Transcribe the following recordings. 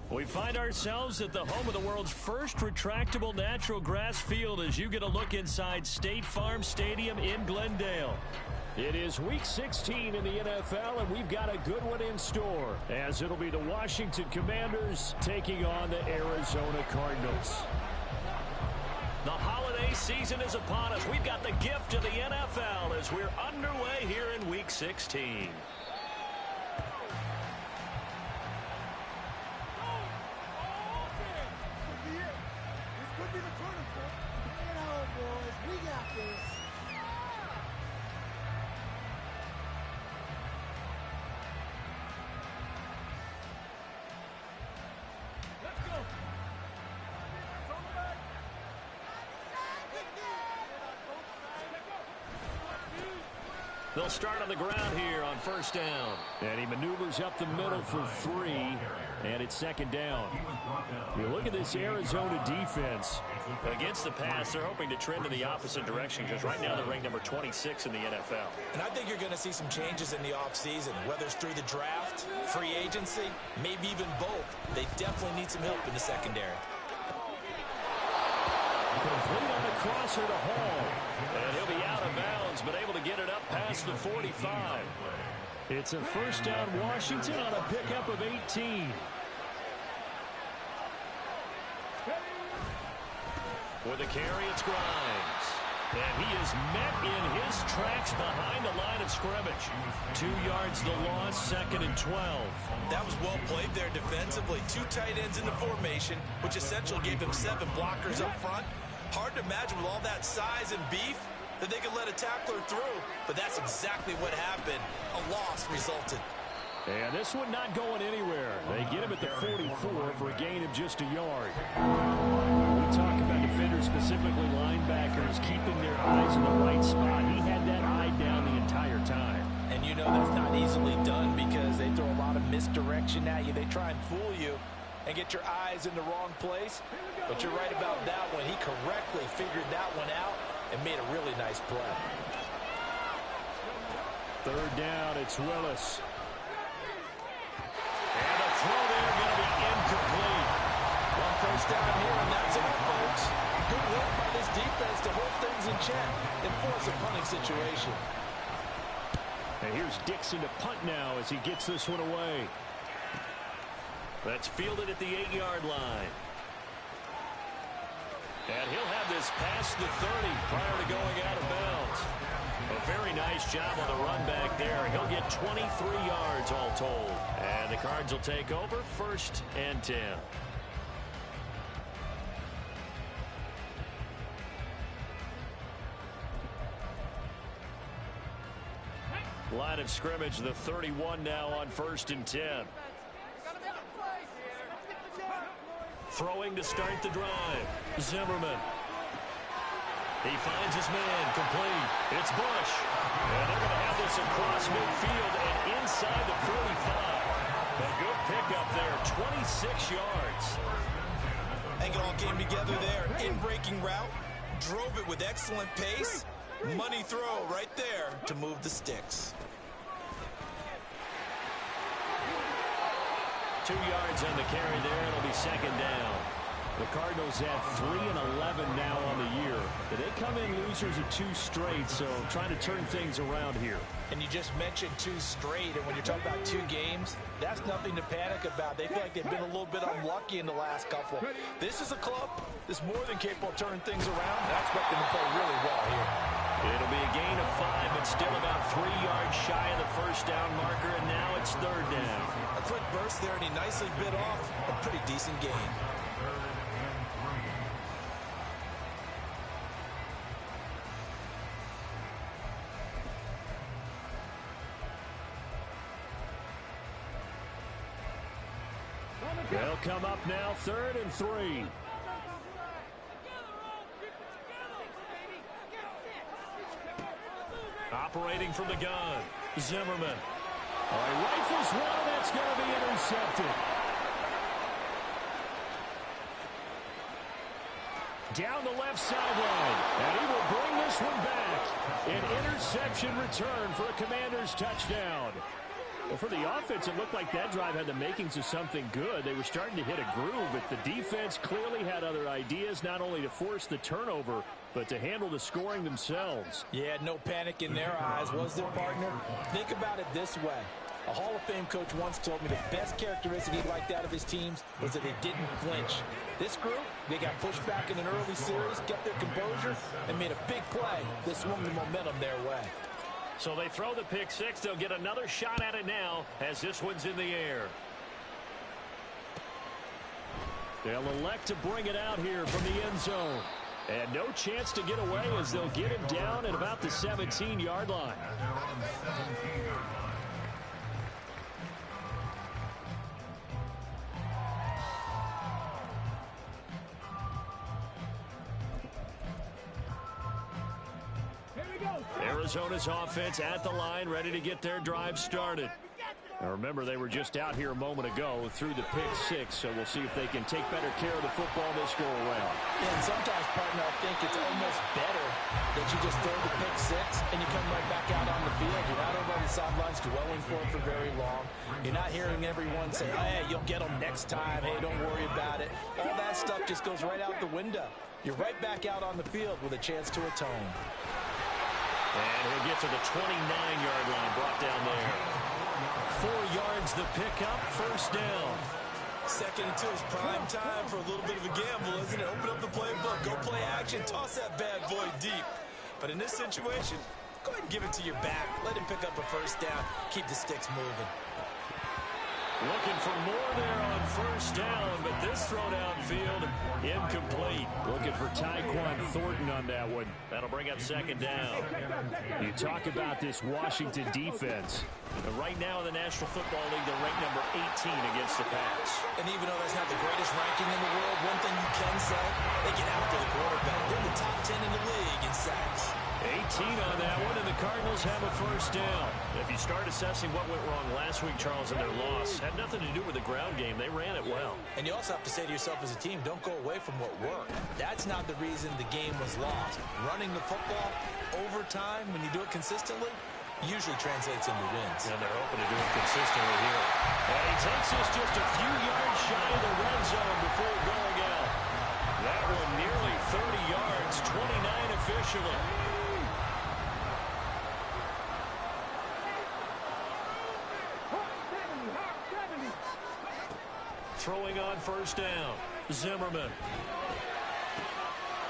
We find ourselves at the home of the world's first retractable natural grass field as you get a look inside State Farm Stadium in Glendale. It is Week 16 in the NFL, and we've got a good one in store, as it'll be the Washington Commanders taking on the Arizona Cardinals. The holiday season is upon us. We've got the gift of the NFL as we're underway here in Week 16. They'll start on the ground here on first down. And he maneuvers up the middle for 3, and it's second down. You look at this Arizona defense. Against the pass, they're hoping to trend in the opposite direction because right now they're ranked number 26 in the NFL. And I think you're going to see some changes in the offseason, whether it's through the draft, free agency, maybe even both. They definitely need some help in the secondary. Complete on the crosser to Hall. And he'll be out of bounds, but able to get it up past the 45. It's a first down Washington on a pickup of 18. With the carry, it's Grimes. And he is met in his tracks behind the line of scrimmage. 2 yards the loss, second and 12. That was well played there defensively. 2 tight ends in the formation, which essentially gave them 7 blockers up front. Hard to imagine with all that size and beef that they could let a tackler through, but that's exactly what happened. A loss resulted. And this one not going anywhere. They get him at the 44 for a gain of just a yard. We talk about defenders, specifically linebackers, keeping their eyes in the right spot. He had that eye down the entire time. And you know that's not easily done because they throw a lot of misdirection at you. They try and fool you and get your eyes in the wrong place. But you're right about that one. He correctly figured that one out and made a really nice play. Third down, it's Willis. And the throw there going to be incomplete. Well, first down here, and that's all, folks. Good work by this defense to hold things in check and force a punting situation. And here's Dixon to punt now as he gets this one away. That's fielded at the 8-yard line. And he'll have this past the 30 prior to going out of bounds. A very nice job on the run back there. He'll get 23 yards all told. And the Cards will take over, first and 10. Line of scrimmage, the 31 now on first and 10. Throwing to start the drive. Zimmerman. He finds his man, complete. It's Bush. And they're going to have this across midfield and inside the 45. A good pickup there, 26 yards. I think it all came together there. In-breaking route, drove it with excellent pace. Money throw right there to move the sticks. 2 yards on the carry there. It'll be second down. The Cardinals have 3 and 11 now on the year. They come in losers of 2 straight, so trying to turn things around here. And you just mentioned 2 straight, and when you're talking about 2 games, that's nothing to panic about. They feel like they've been a little bit unlucky in the last couple. This is a club that's more than capable of turning things around, and I expect them to play really well here. It'll be a gain of 5, but still about 3 yards shy of the first down marker, and now it's third down. A quick burst there, and he nicely bit off a pretty decent gain. They'll come up now, 3rd and 3. Operating from the gun, Zimmerman. He rifles one, that's going to be intercepted. Down the left sideline, and he will bring this one back. An interception return for a Commanders touchdown. Well, for the offense, it looked like that drive had the makings of something good. They were starting to hit a groove, but the defense clearly had other ideas, not only to force the turnover, but to handle the scoring themselves. Yeah, no panic in their eyes, was there, partner? Think about it this way. A Hall of Fame coach once told me the best characteristic he liked out of his teams was that they didn't flinch. This group, they got pushed back in an early series, kept their composure, and made a big play that swung the momentum their way. So they throw the pick six. They'll get another shot at it now as this one's in the air. They'll elect to bring it out here from the end zone. And no chance to get away as they'll get him down at about the 17-yard line. Arizona's offense at the line, ready to get their drive started. Now remember, they were just out here a moment ago through the pick six, so we'll see if they can take better care of the football this go around. Yeah, and sometimes, partner, I think it's almost better that you just throw the pick six and you come right back out on the field. You're not over on the sidelines dwelling for it for very long. You're not hearing everyone say, hey, you'll get them next time. Hey, don't worry about it. All that stuff just goes right out the window. You're right back out on the field with a chance to atone. And he'll get to the 29-yard line, brought down there. 4 yards the pickup, first down. 2nd and 2 is prime time for a little bit of a gamble, isn't it? Open up the playbook, go play action, toss that bad boy deep. But in this situation, go ahead and give it to your back. Let him pick up a first down. Keep the sticks moving. Looking for more there on first down, but this throw downfield, incomplete. Looking for Tyquan Thornton on that one. That'll bring up 2nd down. You talk about this Washington defense. And right now in the National Football League, they're ranked number 18 against the pass. And even though that's not the greatest ranking in the world, one thing you can say, they get after the quarterback. They're in the top 10 in the league in sacks. 18 on that one, and the Cardinals have a first down. If you start assessing what went wrong last week, Charles, in their loss, had nothing to do with the ground game. They ran it well. And you also have to say to yourself as a team, don't go away from what worked. That's not the reason the game was lost. Running the football over time, when you do it consistently, usually translates into wins. And they're hoping to do it consistently here. And he takes us just a few yards shy of the red zone before going out. That one nearly 30 yards, 29 officially. Throwing on first down, Zimmerman.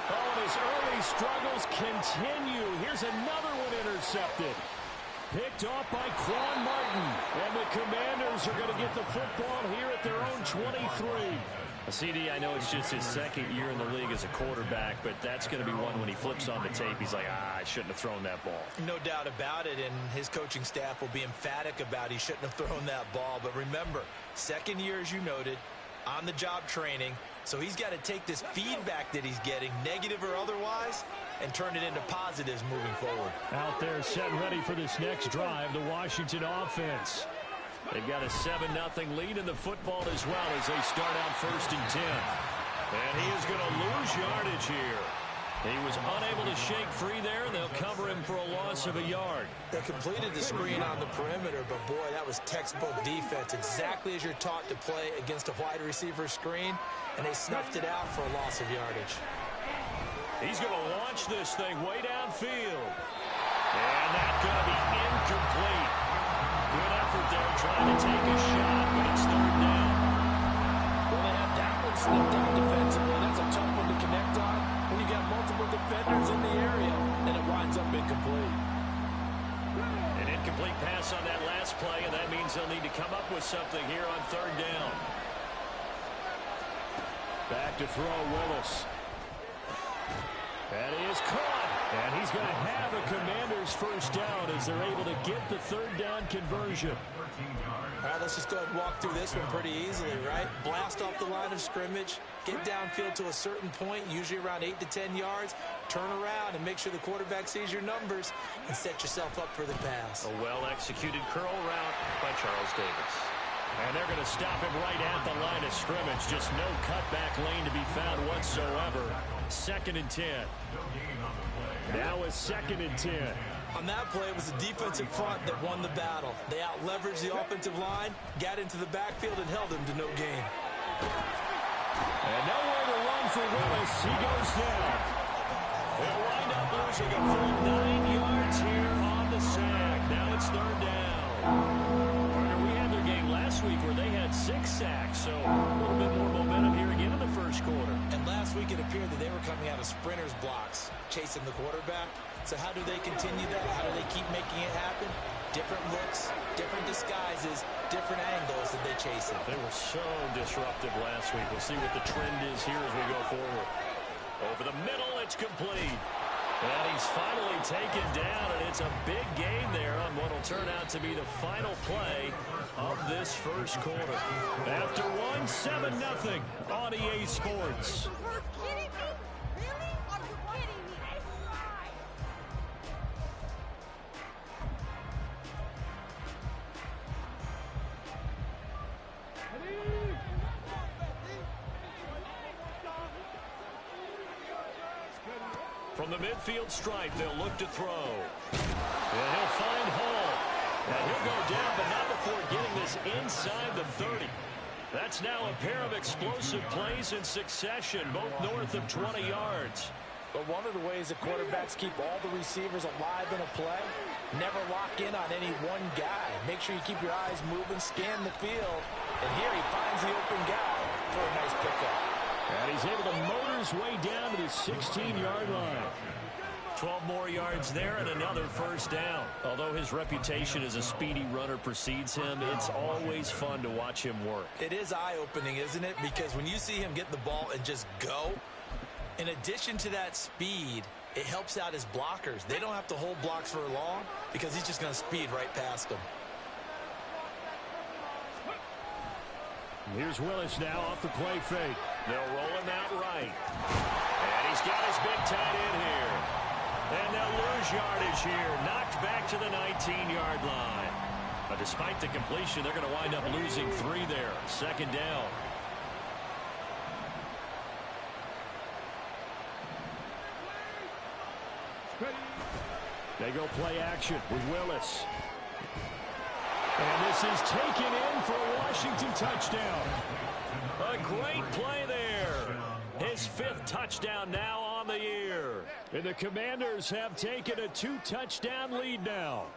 Oh, and his early struggles continue. Here's another one intercepted. Picked off by Quan Martin. And the Commanders are going to get the football here at their own 23. CD, I know it's just his 2nd year in the league as a quarterback, but that's going to be one when he flips on the tape. He's like, I shouldn't have thrown that ball. No doubt about it, and his coaching staff will be emphatic about he shouldn't have thrown that ball. But remember, 2nd year, as you noted, on-the-job training, so he's got to take this feedback that he's getting, negative or otherwise, and turn it into positives moving forward. Out there set and ready for this next drive, the Washington offense. They've got a 7-0 lead in the football as well as they start out 1st and 10. And he is going to lose yardage here. He was unable to shake free there, and they'll cover him for a loss of a yard. They completed the screen on the perimeter, but boy, that was textbook defense, exactly as you're taught to play against a wide receiver screen, and they snuffed it out for a loss of yardage. He's going to launch this thing way downfield. And that's going to be incomplete. Good effort there trying to take a shot, but it's 3rd down. Well, they had that one slipped on defensively. That's a tough one to connect on when you got multiple defenders in the area, and it winds up incomplete. An incomplete pass on that last play, and that means they'll need to come up with something here on 3rd down. Back to throw, Willis. That is caught. And he's going to have a Commander's first down as they're able to get the 3rd down conversion. All right, let's just go ahead and walk through this one pretty easily, right? Blast off the line of scrimmage, get downfield to a certain point, usually around 8 to 10 yards, turn around and make sure the quarterback sees your numbers and set yourself up for the pass. A well-executed curl route by Charles Davis. And they're going to stop him right at the line of scrimmage. Just no cutback lane to be found whatsoever. 2nd and 10. Now a 2nd and 10. On that play, it was the defensive front that won the battle. They out-leveraged the offensive line, got into the backfield, and held him to no gain. And nowhere to run for Willis. He goes down. They'll wind up losing a full 9 yards here on the sack. Now it's third down. Partner, we had their game last week where they had 6 sacks, so a little bit more momentum here again in the first quarter. And last week it appeared that they were coming out of sprinters blocks, chasing the quarterback. So how do they continue that? How do they keep making it happen? Different looks, different disguises, different angles that they chase it. They were so disruptive last week. We'll see what the trend is here as we go forward. Over the middle, it's complete. And he's finally taken down, and it's a big gain there on what will turn out to be the final play of this first quarter. After one, 7-0 on EA Sports. You're kidding me? Really? Are you kidding me? It's a lie. From the midfield stripe, they'll look to throw. And he'll find Hall. And he'll go down, but not before getting this inside the 30. That's now a pair of explosive plays in succession, both north of 20 yards. But one of the ways that quarterbacks keep all the receivers alive in a play, never lock in on any one guy. Make sure you keep your eyes moving, scan the field. And here he finds the open guy for a nice pickup. And he's able to motor his way down to the 16-yard line. 12 more yards there and another first down. Although his reputation as a speedy runner precedes him, it's always fun to watch him work. It is eye-opening, isn't it? Because when you see him get the ball and just go, in addition to that speed, it helps out his blockers. They don't have to hold blocks for long because he's just going to speed right past them. Here's Willis now off the play fake. They'll roll him out right. And he's got his big tight end here. And they'll lose yardage here. Knocked back to the 19-yard line. But despite the completion, they're going to wind up losing 3 there. Second down. They go play action with Willis. And this is taken in for a Washington touchdown. A great play there. His 5th touchdown now on the year. And the Commanders have taken a 2-touchdown lead now.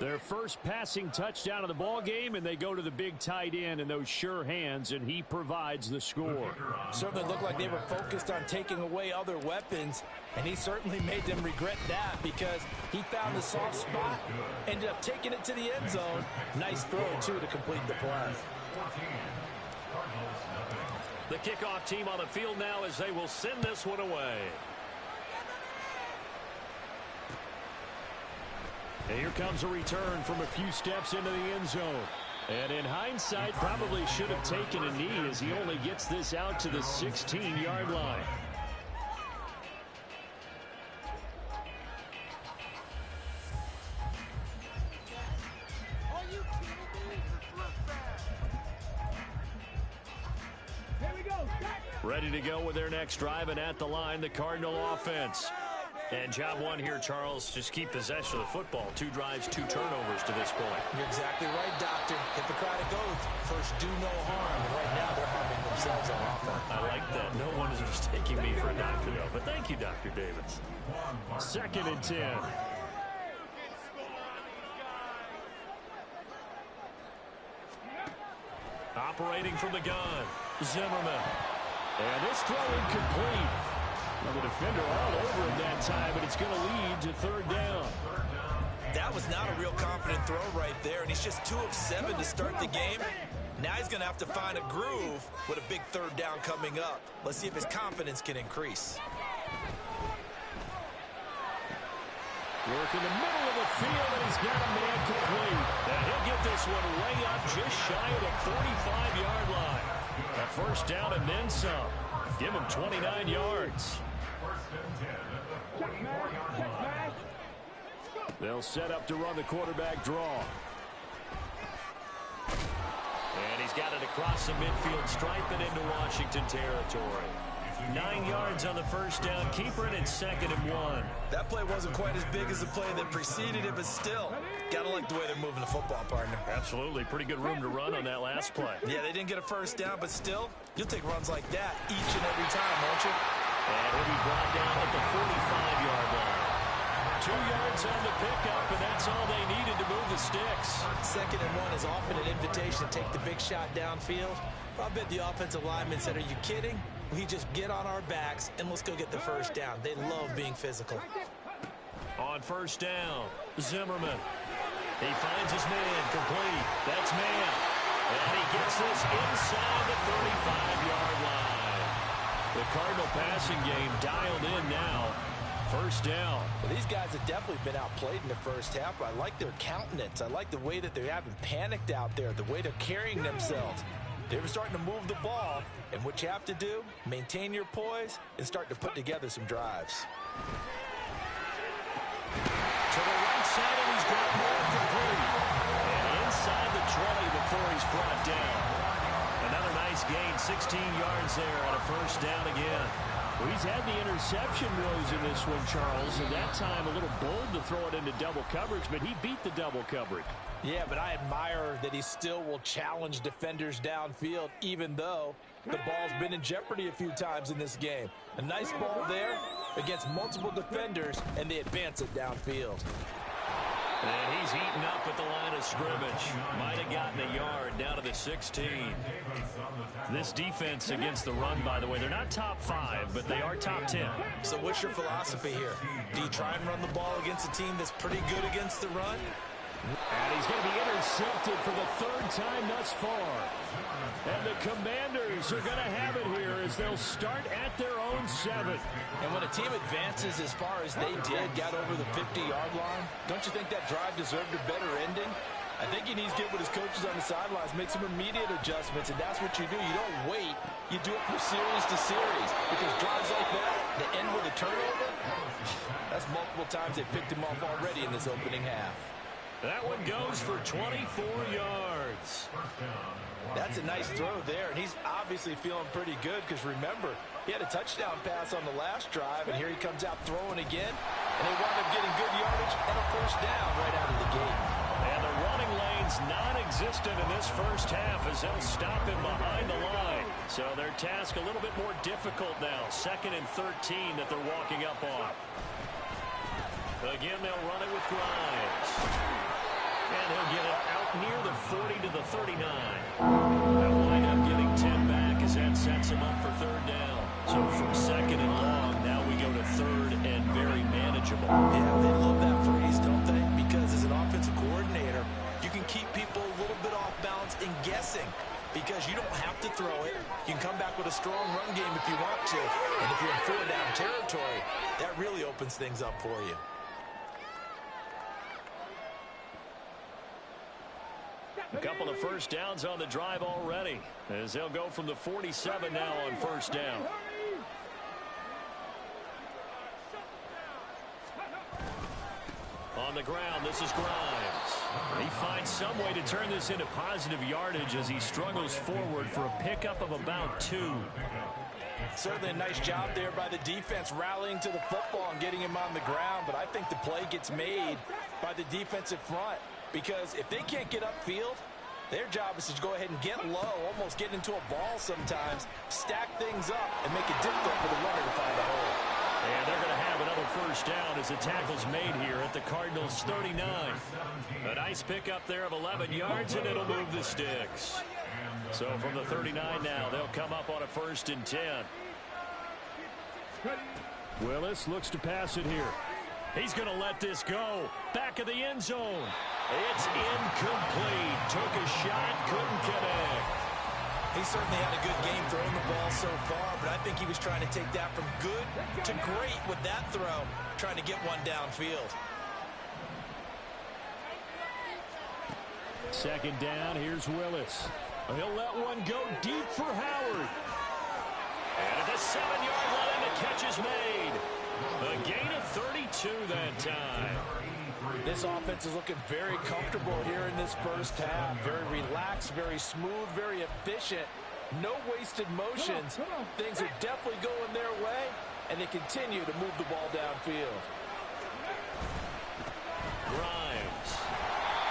Their first passing touchdown of the ball game, and they go to the big tight end in those sure hands, and he provides the score. Certainly looked like they were focused on taking away other weapons, and he certainly made them regret that because he found the soft spot, ended up taking it to the end zone. Nice throw, too, to complete the play. The kickoff team on the field now as they will send this one away. And here comes a return from a few steps into the end zone. And in hindsight, probably should have taken a knee as he only gets this out to the 16-yard line. Ready to go with their next drive, and at the line, the Cardinal offense. And job one here, Charles, just keep possession of the football. 2 drives, 2 turnovers to this point. You're exactly right, Doctor. Hippocratic oath. First, do no harm. And right now, they're harming themselves on offense. I like that. No one is mistaking me for a doctor, though. But thank you, Dr. Davis. 2nd and 10. Operating from the gun, Zimmerman. And this throw incomplete. Well, the defender all over him that time, but it's going to lead to 3rd down. That was not a real confident throw right there, and he's just 2 of 7 to start the game. Now he's going to have to find a groove with a big 3rd down coming up. Let's see if his confidence can increase. Work in the middle of the field, and he's got a man complete. And he'll get this one way up just shy of the 45-yard line. A first down and then some. Give him 29 yards. They'll set up to run the quarterback draw. And he's got it across the midfield stripe and into Washington territory. 9 yards on the first down. Keeper it at 2nd and 1. That play wasn't quite as big as the play that preceded it, but still, gotta like the way they're moving the football, partner. Absolutely. Pretty good room to run on that last play. Yeah, they didn't get a first down, but still, you'll take runs like that each and every time, won't you? And he'll be brought down at the 45-yard line. 2 yards on the pickup, and that's all they needed to move the sticks. 2nd and 1 is often an invitation to take the big shot downfield. I bet the offensive linemen said, are you kidding? We just get on our backs, and let's go get the first down. They love being physical. On first down, Zimmerman. He finds his man complete. That's man. And he gets this inside the 35-yard line. The Cardinal passing game dialed in now. First down. Well, these guys have definitely been outplayed in the first half, but I like their countenance. I like the way that they haven't panicked out there, the way they're carrying themselves. They're starting to move the ball, and what you have to do, maintain your poise and start to put together some drives. To the right side, and he's got more complete. And inside the 20 before he's brought down. Another nice gain, 16 yards there on a first down again. Well, he's had the interception woes in this one, Charles, and that time a little bold to throw it into double coverage, but he beat the double coverage. Yeah, but I admire that he still will challenge defenders downfield, even though the ball's been in jeopardy a few times in this game. A nice ball there against multiple defenders, and they advance it downfield. And he's eaten up at the line of scrimmage. Might have gotten a yard down to the 16. This defense against the run, by the way, they're not top 5, but they are top 10. So what's your philosophy here? Do you try and run the ball against a team that's pretty good against the run? And he's going to be intercepted for the 3rd time thus far. And the Commanders are going to have it here as they'll start at their own 7. And when a team advances as far as they did, got over the 50-yard line, don't you think that drive deserved a better ending? I think he needs to get with his coaches on the sidelines, make some immediate adjustments, and that's what you do. You don't wait. You do it from series to series. Because drives like that, that end with a turnover, that's multiple times they picked him off already in this opening half. That one goes for 24 yards. That's a nice throw there, and he's obviously feeling pretty good because, remember, he had a touchdown pass on the last drive, and here he comes out throwing again, and they wind up getting good yardage and a first down right out of the gate. And the running lane's non-existent in this first half as they'll stop him behind the line. So their task a little bit more difficult now. 2nd and 13 that they're walking up on. Again, they'll run it with Grimes. And he'll get it out near the 40 to the 39. They'll wind up getting 10 back as that sets him up for 3rd down. So from 2nd and long, now we go to 3rd and very manageable. Yeah, they love that phrase, don't they? Because as an offensive coordinator, you can keep people a little bit off balance and guessing. Because you don't have to throw it. You can come back with a strong run game if you want to. And if you're in 4-down territory, that really opens things up for you. A couple of first downs on the drive already as they'll go from the 47 now on first down. On the ground, this is Grimes. He finds some way to turn this into positive yardage as he struggles forward for a pickup of about 2. Certainly a nice job there by the defense rallying to the football and getting him on the ground, but I think the play gets made by the defensive front. Because if they can't get upfield, their job is to go ahead and get low, almost get into a ball sometimes, stack things up, and make it difficult for the runner to find a hole. And they're going to have another first down as the tackle's made here at the Cardinals' 39. A nice pickup there of 11 yards, and it'll move the sticks. So from the 39 now, they'll come up on a 1st and 10. Willis looks to pass it here. He's going to let this go. Back of the end zone. It's incomplete. Took a shot, couldn't connect. He certainly had a good game throwing the ball so far, but I think he was trying to take that from good to great with that throw, trying to get one downfield. 2nd down, here's Willis. He'll let one go deep for Howard. And at the 7-yard line, the catch is made. A gain of 32 that time. This offense is looking very comfortable here in this first half. Very relaxed, very smooth, very efficient. No wasted motions. Things are definitely going their way, and they continue to move the ball downfield. Grimes.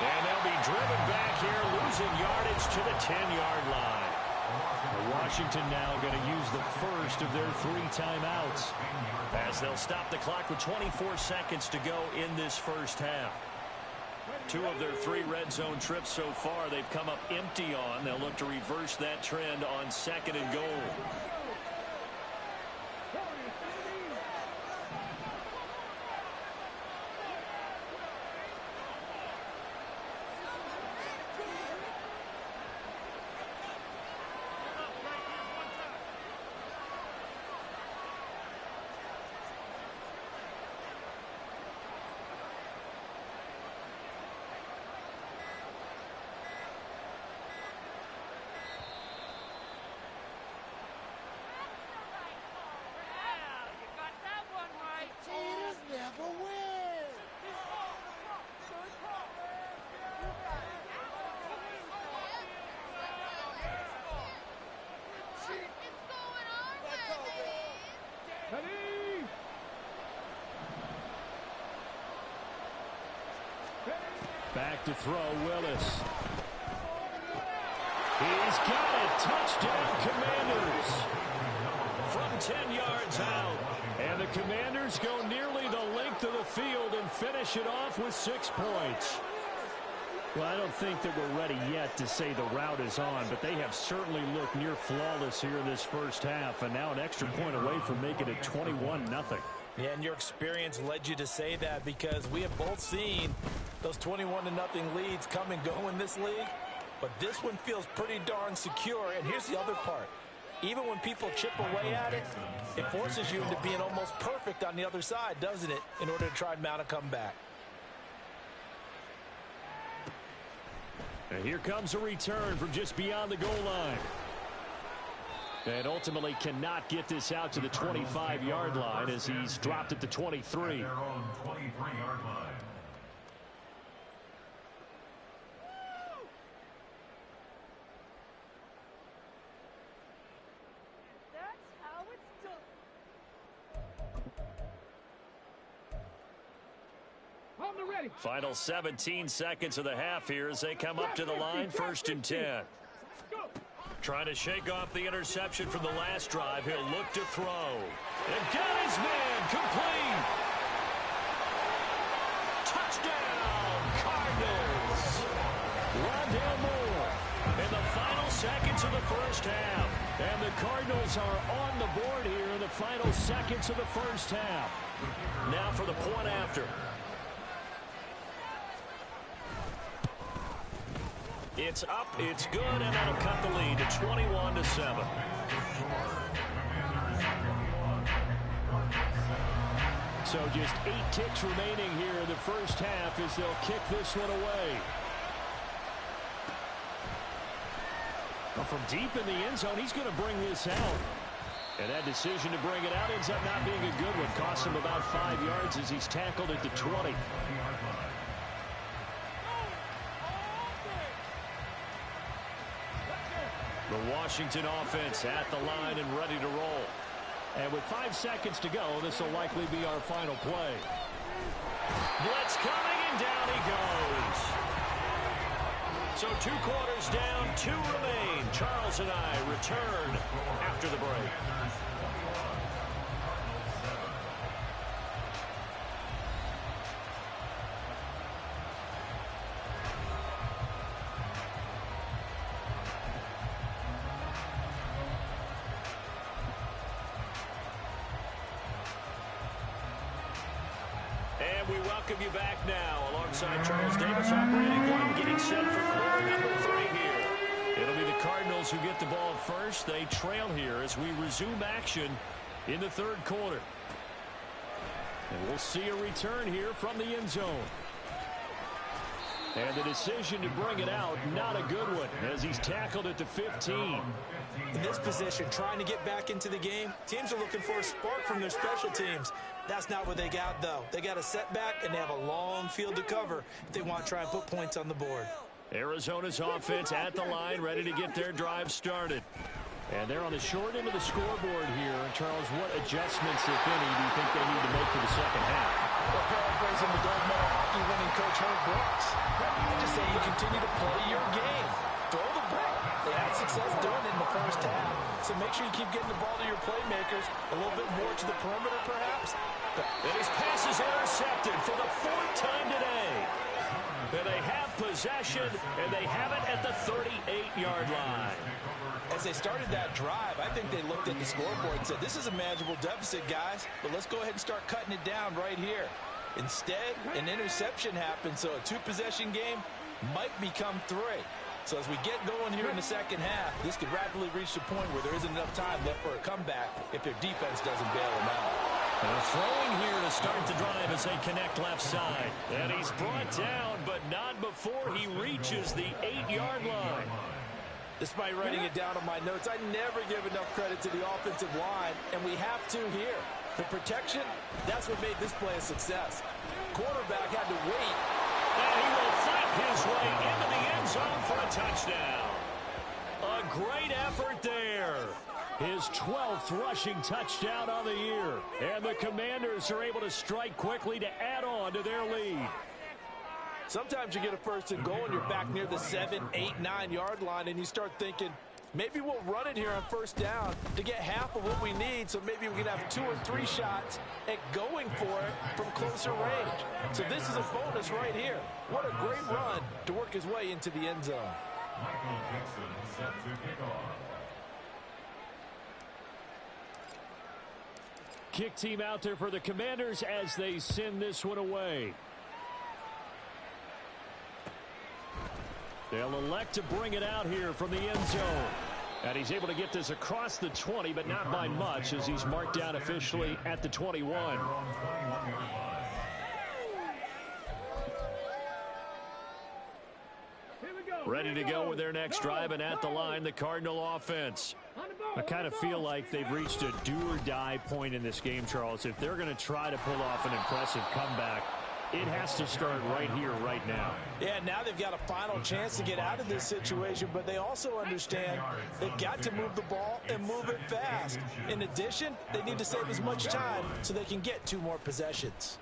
And they'll be driven back here, losing yardage to the 10-yard line. Washington now going to use the first of their 3 timeouts, as they'll stop the clock with 24 seconds to go in this first half. 2 of their 3 red zone trips so far they've come up empty on. They'll look to reverse that trend on 2nd and goal. Back to throw, Willis. He's got it. Touchdown, Commanders. From 10 yards out. And the Commanders go nearly the length of the field and finish it off with 6 points. Well, I don't think that we're ready yet to say the route is on, but they have certainly looked near flawless here in this first half, and now an extra point away from making it 21-0. Yeah, and your experience led you to say that, because we have both seen those 21-0 leads come and go in this league. But this one feels pretty darn secure. And here's the other part. Even when people chip away at it, it forces you into being almost perfect on the other side, doesn't it, in order to try and mount a comeback. And here comes a return from just beyond the goal line. And ultimately cannot get this out to the 25-yard line as he's dropped at the 23. Their own 23-yard line. Final 17 seconds of the half here as they come up to the line, 1st and 10. Trying to shake off the interception from the last drive. He'll look to throw. And got his man complete. Touchdown, Cardinals. Rondale Moore in the final seconds of the first half. And the Cardinals are on the board here in the final seconds of the first half. Now for the point after. It's up, it's good, and that'll cut the lead to 21-7. So just 8 ticks remaining here in the first half as they'll kick this one away. Well, from deep in the end zone, he's going to bring this out. And that decision to bring it out ends up not being a good one. Costs him about 5 yards as he's tackled at the 20. The Washington offense at the line and ready to roll. And with 5 seconds to go, this will likely be our final play. Blitz coming, and down he goes. So 2 quarters down, 2 remain. Charles and I return after the break. And we welcome you back now alongside Charles Davis, operating one, getting set for quarter number 3 here. It'll be the Cardinals who get the ball first. They trail here as we resume action in the 3rd quarter. And we'll see a return here from the end zone. And the decision to bring it out, not a good one, as he's tackled at the 15. In this position, trying to get back into the game, teams are looking for a spark from their special teams. That's not what they got, though. They got a setback, and they have a long field to cover if they want to try and put points on the board. Arizona's offense at the line, ready to get their drive started. And they're on the short end of the scoreboard here. Charles, what adjustments, if any, do you think they need to make for the second half? Well, paraphrasing the gold medal hockey winning coach Herb Brooks, I just say you continue to play your game. Throw the ball. They had success doing it in the first half. So make sure you keep getting the ball to your playmakers, a little bit more to the perimeter perhaps. And his pass is intercepted for the fourth time today. And they have possession, and they have it at the 38-yard line. As they started that drive, I think they looked at the scoreboard and said, this is a manageable deficit, guys, but let's go ahead and start cutting it down right here. Instead, an interception happened, so a two-possession game might become three. So as we get going here in the second half, this could rapidly reach the point where there isn't enough time left for a comeback if their defense doesn't bail them out. Throwing here to start the drive as they connect left side. And he's brought down, but not before he reaches the 8-yard line. Despite writing it down on my notes, I never give enough credit to the offensive line, and we have to here. The protection, that's what made this play a success. Quarterback had to wait. And he will fight his way into the end zone for a touchdown. A great effort there. His 12th rushing touchdown on the year. And the Commanders are able to strike quickly to add on to their lead. Sometimes you get a first and goal and you're back near the 7, 8, 9-yard line, and you start thinking, maybe we'll run it here on first down to get half of what we need, so maybe we can have 2 or 3 shots at going for it from closer range. So this is a bonus right here. What a great run to work his way into the end zone. Michael Dixon set to kick off. Kick team out there for the Commanders as they send this one away. They'll elect to bring it out here from the end zone. And he's able to get this across the 20, but not by much, as he's marked down officially at the 21. Ready to go with their next drive, and at the line, the Cardinal offense. I kind of feel like they've reached a do-or-die point in this game, Charles. If they're going to try to pull off an impressive comeback, it has to start right here, right now. Yeah, now they've got a final chance to get out of this situation, but they also understand they've got to move the ball and move it fast. In addition, they need to save as much time so they can get 2 more possessions.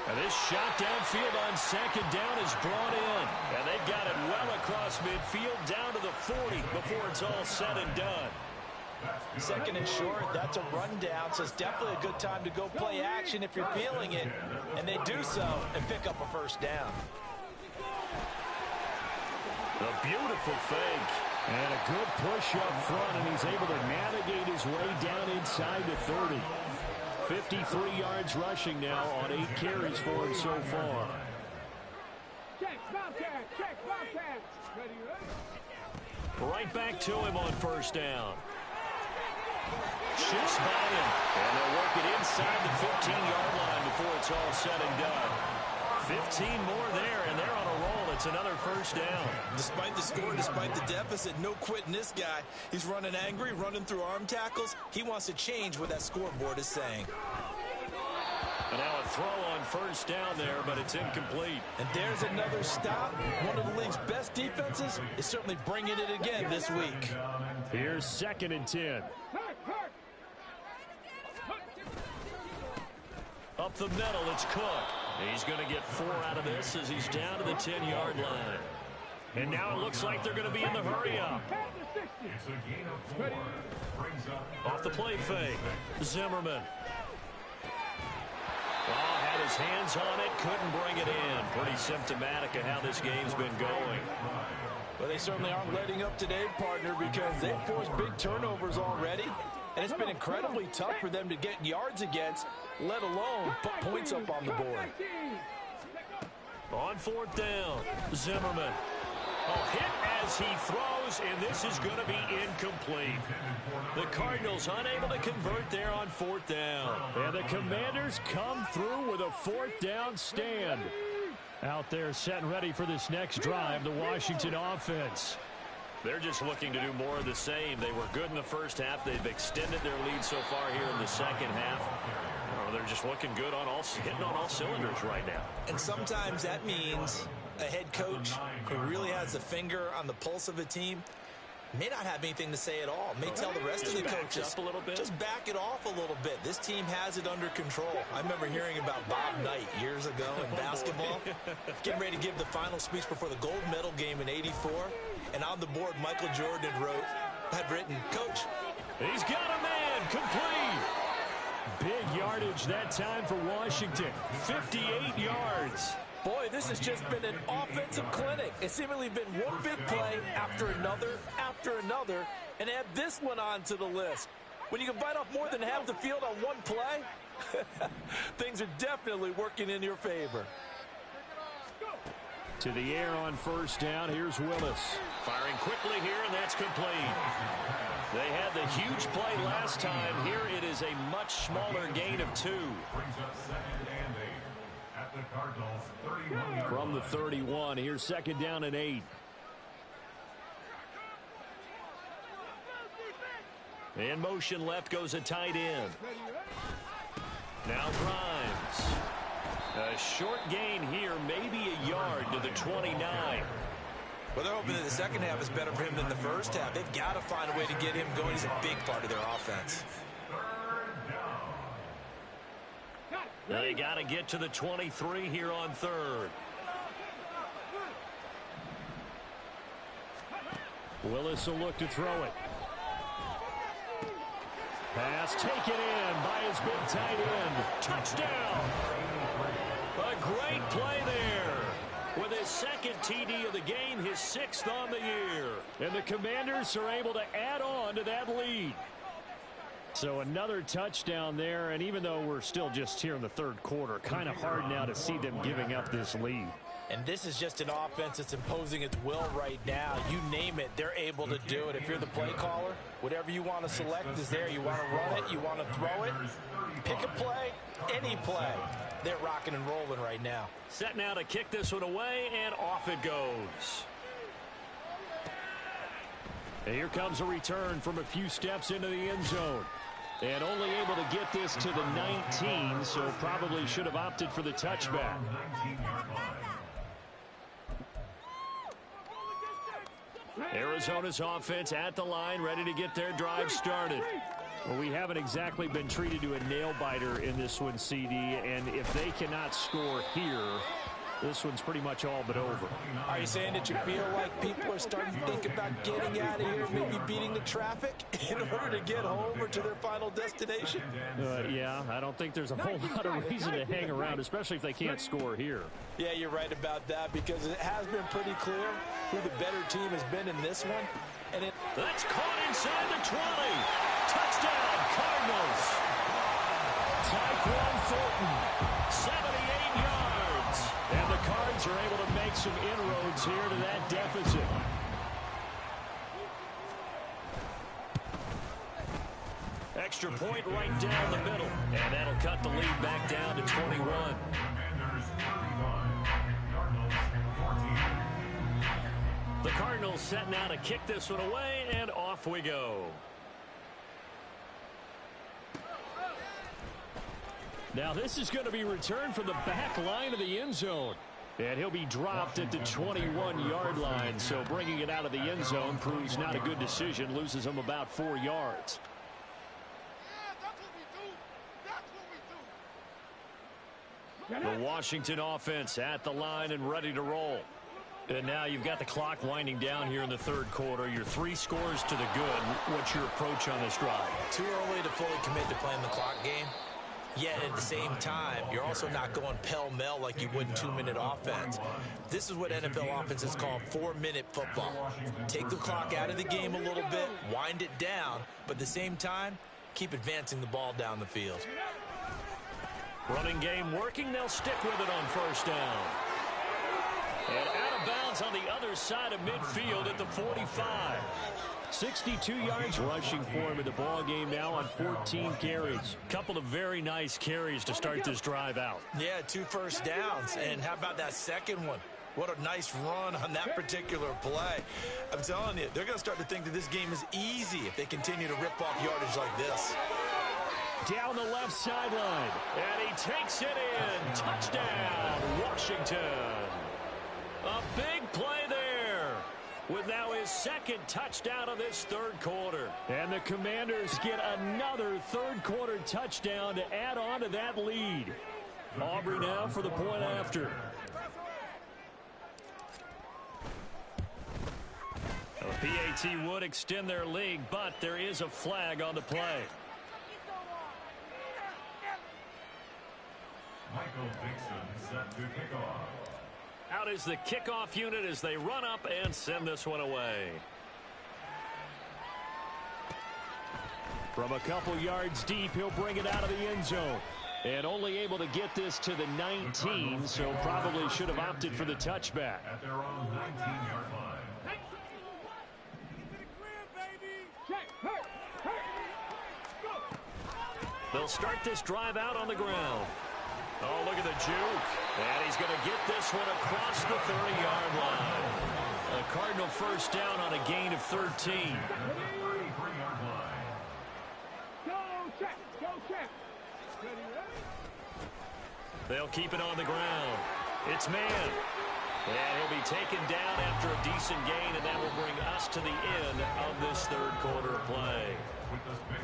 And this shot downfield on second down is brought in. And they've got it well across midfield down to the 40 before it's all said and done. Second and short, that's a rundown, so it's definitely a good time to go play action if you're feeling it. And they do so and pick up a first down. A beautiful fake. And a good push up front, and he's able to navigate his way down inside the 30. 53 yards rushing now on 8 carries for him so far. Right back to him on first down. Shifts by him, and they'll work it inside the 15-yard line before it's all said and done. 15 more there, and they're on a roll. It's another first down. Despite the score, despite the deficit, no quitting this guy. He's running angry, running through arm tackles. He wants to change what that scoreboard is saying. And now a throw on first down there, but it's incomplete. And there's another stop. One of the league's best defenses is certainly bringing it again this week. Here's 2nd and 10. Up the middle, it's Cook. He's going to get 4 out of this as he's down to the 10-yard line. And now it looks like they're going to be in the hurry-up. It's a gain of 4. Brings up Off the play fake, Zimmerman. Oh, had his hands on it, couldn't bring it in. Pretty symptomatic of how this game's been going. Well, they certainly aren't letting up today, partner, because they've forced big turnovers already. And it's been incredibly tough for them to get yards against, let alone put points up on the board. On 4th down, Zimmerman. Oh, hit as he throws, and this is going to be incomplete. The Cardinals unable to convert there on 4th down. And the Commanders come through with a 4th down stand. Out there set and ready for this next drive, the Washington offense. They're just looking to do more of the same. They were good in the first half. They've extended their lead so far here in the second half. They're just looking good on hitting on all cylinders right now. And sometimes that means a head coach who really has a finger on the pulse of a team may not have anything to say at all. May tell the rest of the coaches, just back it off a little bit. This team has it under control. I remember hearing about Bob Knight years ago in basketball, getting ready to give the final speech before the gold medal game in '84. And on the board, Michael Jordan had written, "Coach, he's got a man, complete." Big yardage that time for Washington, 58 yards. Boy, this has just been an offensive clinic. It's seemingly been one big play after another, and add this one onto the list. When you can bite off more than half the field on one play, things are definitely working in your favor. To the air on first down, here's Willis. Firing quickly here, and that's complete. They had the huge play last time. Here it is a much smaller gain of 2. Brings up 2nd and 8 at the Cardinals 31. From the 31, here's 2nd down and 8. In motion left goes a tight end. Now Grimes. A short gain here, maybe a yard to the 29. Well, they're hoping that the second half is better for him than the first half. They've got to find a way to get him going. He's a big part of their offense. They got to get to the 23 here on 3rd. Willis will look to throw it. Pass taken in by his big tight end. Touchdown! A great play there. With his 2nd TD of the game, his 6th on the year. And the Commanders are able to add on to that lead. So another touchdown there, and even though we're still just here in the 3rd quarter, kind of hard now to see them giving up this lead. And this is just an offense that's imposing its will right now. You name it, they're able to do it. If you're the play caller, whatever you want to select is there. You want to run it, you want to throw it, pick a play, any play. They're rocking and rolling right now. Set now to kick this one away, and off it goes. And here comes a return from a few steps into the end zone. And only able to get this to the 19, so probably should have opted for the touchback. Arizona's offense at the line, ready to get their drive started. Well, we haven't exactly been treated to a nail-biter in this one, CD, and if they cannot score here, this one's pretty much all but over. Are you saying that you feel like people are starting to think about getting out of here, maybe beating the traffic in order to get home or to their final destination? Yeah, I don't think there's a whole lot of reason to hang around, especially if they can't score here. Yeah, you're right about that, because it has been pretty clear who the better team has been in this one. And that's caught inside the 20. Touchdown, Cardinals. Tyquan Thornton, 78 yards. And the Cards are able to make some inroads here to that deficit. Extra point right down the middle. And that'll cut the lead back down to 21. The Cardinals set now to kick this one away, and off we go. Now this is going to be returned from the back line of the end zone. And he'll be dropped at the 21-yard line. So bringing it out of the end zone proves not a good decision. Loses him about 4 yards. The Washington offense at the line and ready to roll. And now you've got the clock winding down here in the 3rd quarter. You're 3 scores to the good. What's your approach on this drive? Too early to fully commit to playing the clock game. Yet at the same time, you're also not going pell-mell like you would in 2-minute offense. This is what NFL offenses call 4-minute football. Take the clock out of the game a little bit, wind it down, but at the same time, keep advancing the ball down the field. Running game working. They'll stick with it on first down. And out of bounds on the other side of midfield at the 45. 62 yards rushing for him in the ball game now on 14 carries. Couple of very nice carries to start this drive out. Yeah, 2 first downs. And how about that second one? What a nice run on that particular play. I'm telling you, they're going to start to think that this game is easy if they continue to rip off yardage like this. Down the left sideline. And he takes it in. Touchdown, Washington. with now his second touchdown of this third quarter. And the Commanders get another third-quarter touchdown to add on to that lead. Aubrey now for the point after. The PAT would extend their lead, but there is a flag on the play. Michael Dixon set to kick off. Out is the kickoff unit as they run up and send this one away. From a couple yards deep, he'll bring it out of the end zone. And only able to get this to the 19, so probably should have opted for the touchback. At their own 19-yard line. They'll start this drive out on the ground. Oh, look at the juke. And he's going to get this one across the 30-yard line. A Cardinal first down on a gain of 13. 33-yard line. They'll keep it on the ground. It's man. And he'll be taken down after a decent gain, and that will bring us to the end of this third quarter of play.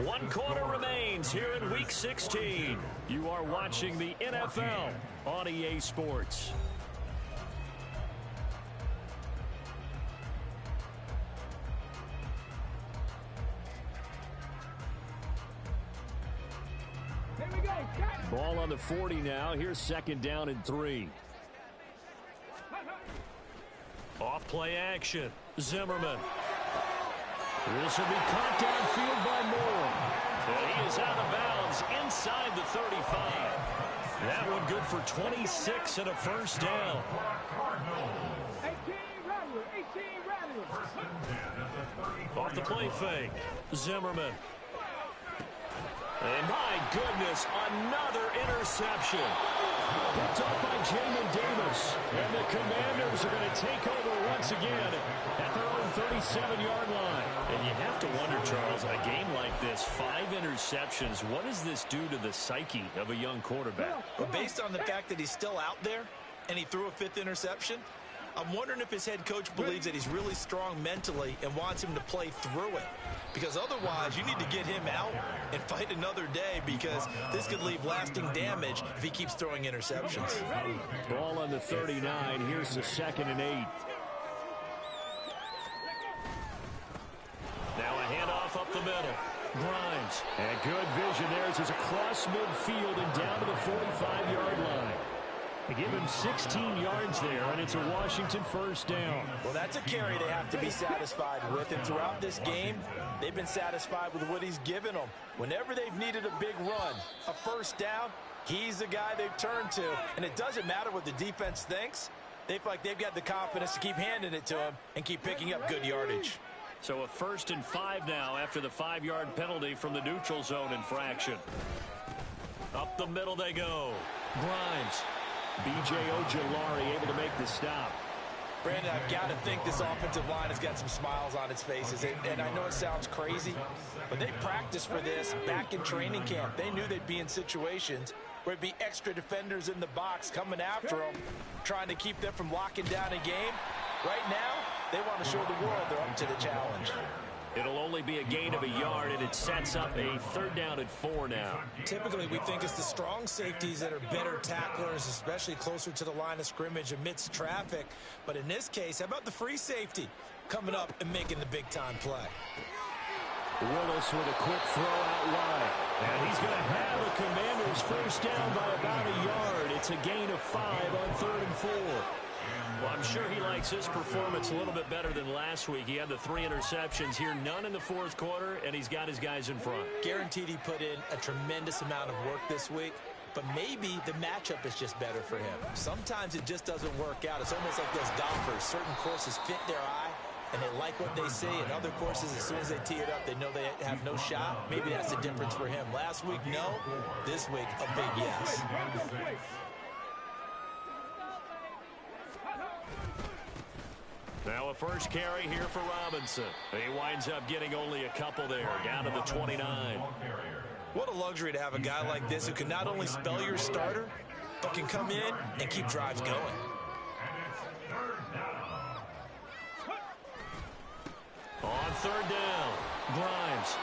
One quarter remains here in Week 16. You are watching the NFL on EA Sports. Ball on the 40 now. Here's second down and 3. Off play action. Zimmerman. This will be caught downfield by Moore. And he is out of bounds inside the 35. That one good for 26 and a first down. Off the play fake. Zimmerman. And my goodness, another interception. Picked up by Jamin Davis. And the Commanders are going to take over once again at their own 37-yard line. And you have to wonder, Charles, a game like this, 5 interceptions, what does this do to the psyche of a young quarterback? Well, based on the fact that he's still out there and he threw a 5th interception, I'm wondering if his head coach believes that he's really strong mentally and wants him to play through it. Because otherwise, you need to get him out and fight another day, because this could leave lasting damage if he keeps throwing interceptions. Ball on the 39. Here's the 2nd and 8. Now a handoff up the middle. Grimes. And good vision there as he's across midfield and down to the 45-yard line. They give him 16 yards there, and it's a Washington first down. Well, that's a carry they have to be satisfied with, and throughout this game, they've been satisfied with what he's given them. Whenever they've needed a big run, a first down, he's the guy they've turned to. And it doesn't matter what the defense thinks. They feel like they've got the confidence to keep handing it to him and keep picking up good yardage. So a 1st and 5 now after the 5-yard penalty from the neutral zone infraction. Up the middle they go. Grimes. B.J. Ojolari able to make the stop. Brandon, I've got to think this offensive line has got some smiles on its faces. And I know it sounds crazy, but they practiced for this back in training camp. They knew they'd be in situations where it'd be extra defenders in the box coming after them, trying to keep them from locking down a game. Right now, they want to show the world they're up to the challenge. It'll only be a gain of a yard, and it sets up a 3rd down and 4 now. Typically, we think it's the strong safeties that are better tacklers, especially closer to the line of scrimmage amidst traffic. But in this case, how about the free safety coming up and making the big-time play? Willis with a quick throw out wide. And he's going to have the Commanders first down by about a yard. It's a gain of 5 on 3rd and 4. Well, I'm sure he likes his performance a little bit better than last week. He had the 3 interceptions here, none in the 4th quarter, and he's got his guys in front. Guaranteed he put in a tremendous amount of work this week, but maybe the matchup is just better for him. Sometimes it just doesn't work out. It's almost like those golfers. Certain courses fit their eye, and they like what they see, and other courses, as soon as they tee it up, they know they have no shot. Maybe that's the difference for him. Last week, no. This week, a big yes. Now a first carry here for Robinson. He winds up getting only a couple there, down to the 29. What a luxury to have a guy like this who can not only spell your starter, but can come in and keep drives going. third down. Grimes.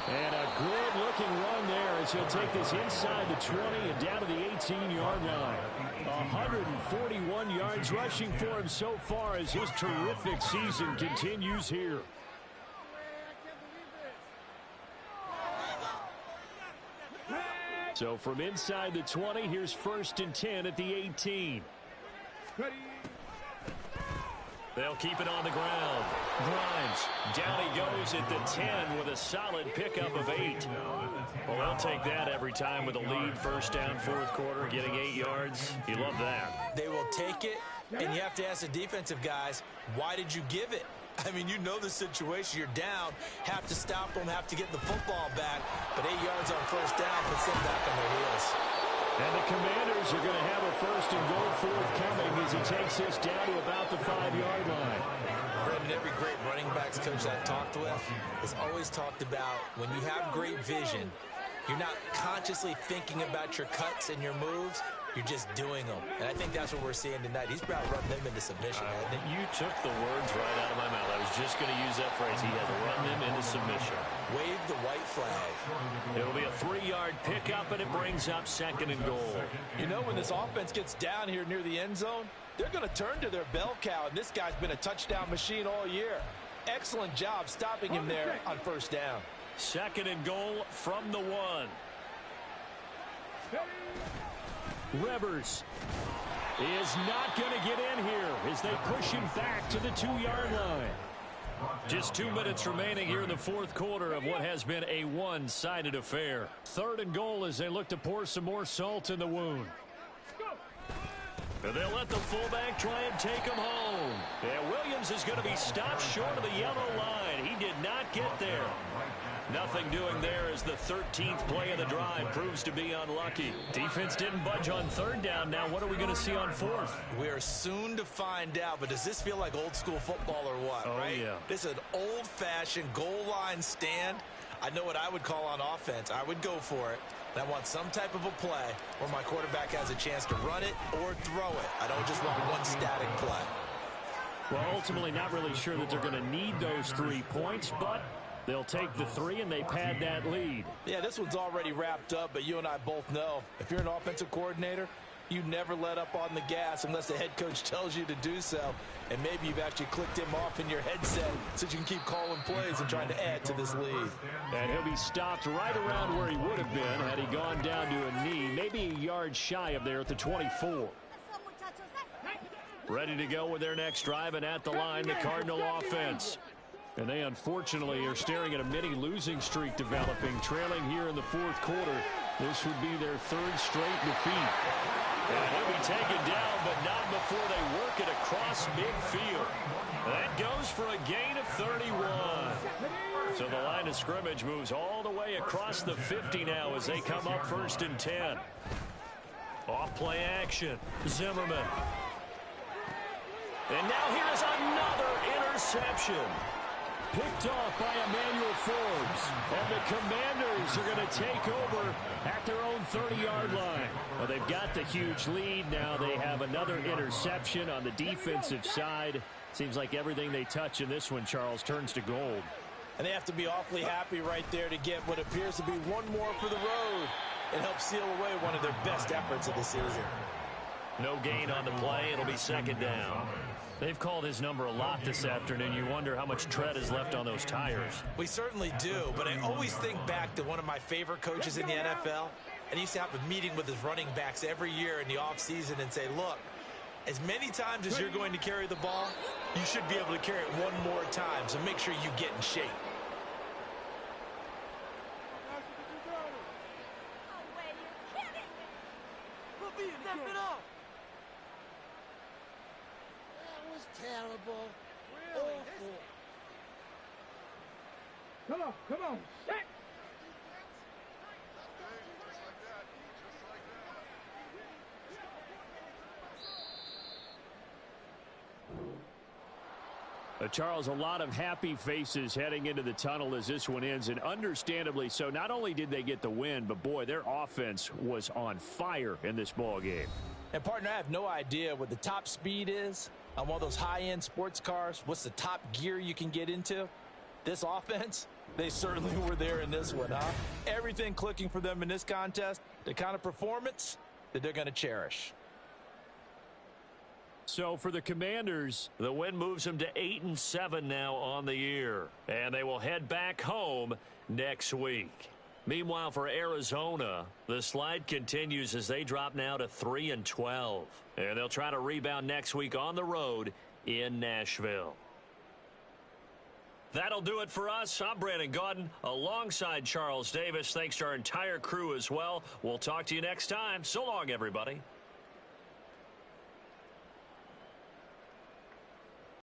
And a good-looking run there as he'll take this inside the 20 and down to the 18-yard line. 141 yards rushing for him so far as his terrific season continues here. So from inside the 20, here's 1st and 10 at the 18. They'll keep it on the ground. Grimes, down he goes at the 10 with a solid pickup of 8. Well, they'll take that every time with a lead. First down, fourth quarter, getting 8 yards. You love that. They will take it, and you have to ask the defensive guys, why did you give it? I mean, you know the situation. You're down, have to stop them, have to get the football back. But 8 yards on first down puts them back on their heels. And the Commanders are going to have a 1st and goal forthcoming as he takes this down to about the 5-yard line. Brendan, every great running backs coach I've talked with has always talked about when you have great vision, you're not consciously thinking about your cuts and your moves. You're just doing them. And I think that's what we're seeing tonight. He's about running them into submission. You took the words right out of my mouth. I was just going to use that phrase. He has run them into submission. Wave the white flag. It'll be a 3-yard pickup, and it brings up 2nd and goal. You know, when this offense gets down here near the end zone, they're going to turn to their bell cow, and this guy's been a touchdown machine all year. Excellent job stopping him there on first down. 2nd and goal from the 1. Rivers is not going to get in here as they push him back to the 2-yard line. Just 2 minutes remaining here in the fourth quarter of what has been a one-sided affair. 3rd and goal as they look to pour some more salt in the wound. And they'll let the fullback try and take him home. And Williams is going to be stopped short of the yellow line. He did not get there. Nothing doing there as the 13th play of the drive proves to be unlucky. Defense didn't budge on 3rd down. Now what are we going to see on 4th? We are soon to find out, but does this feel like old school football or what? Oh, right? Yeah. This is an old-fashioned goal line stand. I know what I would call on offense. I would go for it. And I want some type of a play where my quarterback has a chance to run it or throw it. I don't just want one static play. Well, ultimately not really sure that they're going to need those 3 points, but they'll take the 3 and they pad that lead. Yeah, this one's already wrapped up, but you and I both know if you're an offensive coordinator, you never let up on the gas unless the head coach tells you to do so. And maybe you've actually clicked him off in your headset so you can keep calling plays and trying to add to this lead. And he'll be stopped right around where he would have been had he gone down to a knee, maybe a yard shy of there at the 24. Ready to go with their next drive, and at the line, the Cardinal offense. And they unfortunately are staring at a mini losing streak developing, trailing here in the fourth quarter. This would be their 3rd straight defeat. And he'll be taken down, but not before they work it across midfield. That goes for a gain of 31. So the line of scrimmage moves all the way across the 50 now as they come up 1st and 10. Off play action. Zimmerman. And now here is another interception. Picked off by Emmanuel Forbes. And the Commanders are going to take over at their own 30-yard line. Well, they've got the huge lead. Now they have another interception on the defensive side. Seems like everything they touch in this one, Charles, turns to gold. And they have to be awfully happy right there to get what appears to be one more for the road and help seal away one of their best efforts of the season. No gain on the play. It'll be 2nd down. They've called his number a lot this afternoon. You wonder how much tread is left on those tires. We certainly do, but I always think back to one of my favorite coaches in the NFL, and he used to have a meeting with his running backs every year in the offseason and say, look, as many times as you're going to carry the ball, you should be able to carry it one more time, so make sure you get in shape. Terrible. Really? Awful. Come on. Set. Charles, a lot of happy faces heading into the tunnel as this one ends, and understandably so. Not only did they get the win, but boy, their offense was on fire in this ball game. And partner, I have no idea what the top speed is on one of those high-end sports cars. What's the top gear you can get into? This offense, they certainly were there in this one, huh? Everything clicking for them in this contest, the kind of performance that they're going to cherish. So for the Commanders, the win moves them to 8-7 now on the year. And they will head back home next week. Meanwhile, for Arizona, the slide continues as they drop now to 3-12. And they'll try to rebound next week on the road in Nashville. That'll do it for us. I'm Brandon Gaudin alongside Charles Davis. Thanks to our entire crew as well. We'll talk to you next time. So long, everybody.